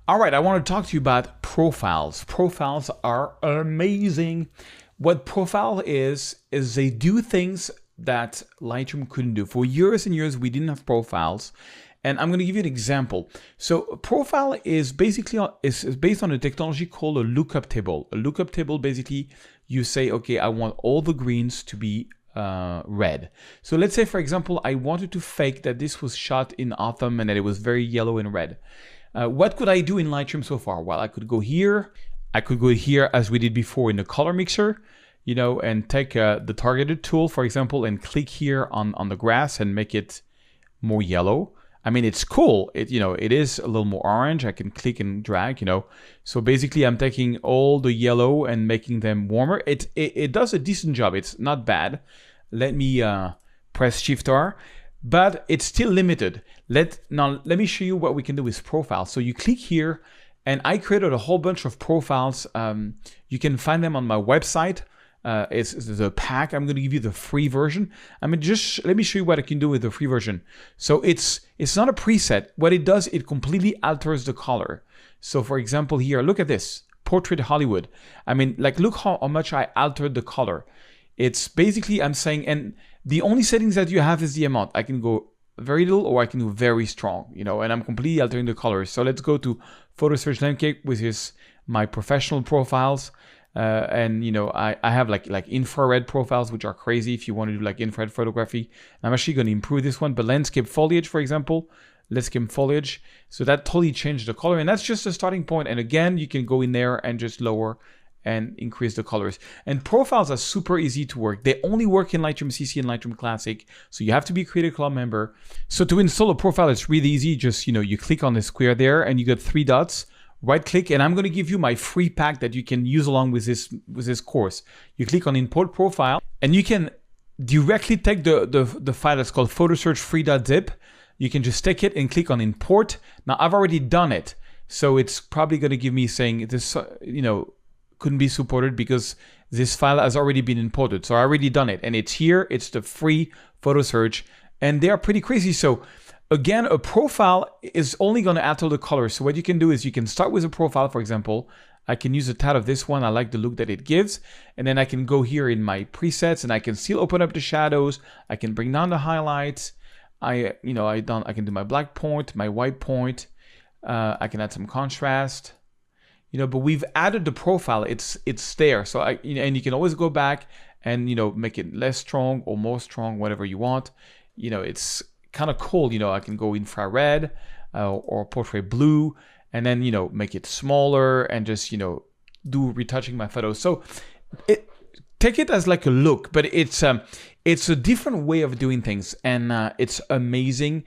All right, I want to talk to you about profiles. Profiles are amazing. What profile is they do things that Lightroom couldn't do. For years and years, we didn't have profiles. And I'm going to give you an example. So a profile is basically is based on a technology called a lookup table. A lookup table, basically, you say, okay, I want all the greens to be red. So let's say, for example, I wanted to fake that this was shot in autumn and that it was very yellow and red. What could I do in Lightroom so far? Well, I could go here. I could go here as we did before in the color mixer, you know, and take the targeted tool, for example, and click here on the grass and make it more yellow. I mean, it's cool. It is a little more orange. I can click and drag, you know. So basically, I'm taking all the yellow and making them warmer. It does a decent job. It's not bad. Let me press Shift R, but it's still limited. Let me show you what we can do with profiles. So you click here, and I created a whole bunch of profiles. You can find them on my website. It's the pack. I'm going to give you the free version. I mean, just let me show you what I can do with the free version. So it's not a preset. What it does, it completely alters the color. So for example, here, look at this, Portrait Hollywood. I mean, like, look how much I altered the color. It's basically, I'm saying, and the only settings that you have is the amount. I can go very little or I can do very strong, you know, and I'm completely altering the colors. So let's go to Photo Search Landscape, which is my professional profiles. And you know, I have like infrared profiles, which are crazy if you want to do like infrared photography. I'm actually going to improve this one, but landscape foliage, for example, landscape foliage. So that totally changed the color, and that's just a starting point. And again, you can go in there and just lower and increase the colors. And profiles are super easy to work. They only work in Lightroom CC and Lightroom Classic. So you have to be a Creative Club member. So to install a profile, it's really easy. Just, you know, you click on the square there and you get 3 dots. Right click, and I'm going to give you my free pack that you can use along with this course. You click on Import Profile, and you can directly take the file that's called photosearch3.zip. You can just take it and click on Import. Now I've already done it, so it's probably going to give me saying this, you know, couldn't be supported because this file has already been imported. So I already done it, and it's here. It's the free photo search, and they are pretty crazy. So again, a profile is only going to alter the color. So what you can do is you can start with a profile, for example. I can use the tab of this one. I like the look that it gives. And then I can go here in my presets and I can still open up the shadows. I can bring down the highlights. I can do my black point, my white point. I can add some contrast. You know, but we've added the profile. It's there. So and you can always go back and, you know, make it less strong or more strong, whatever you want. You know, it's kind of cool. You know, I can go infrared or portrait blue, and then, you know, make it smaller and just, you know, do retouching my photos. So take it as like a look, but it's a different way of doing things, and it's amazing.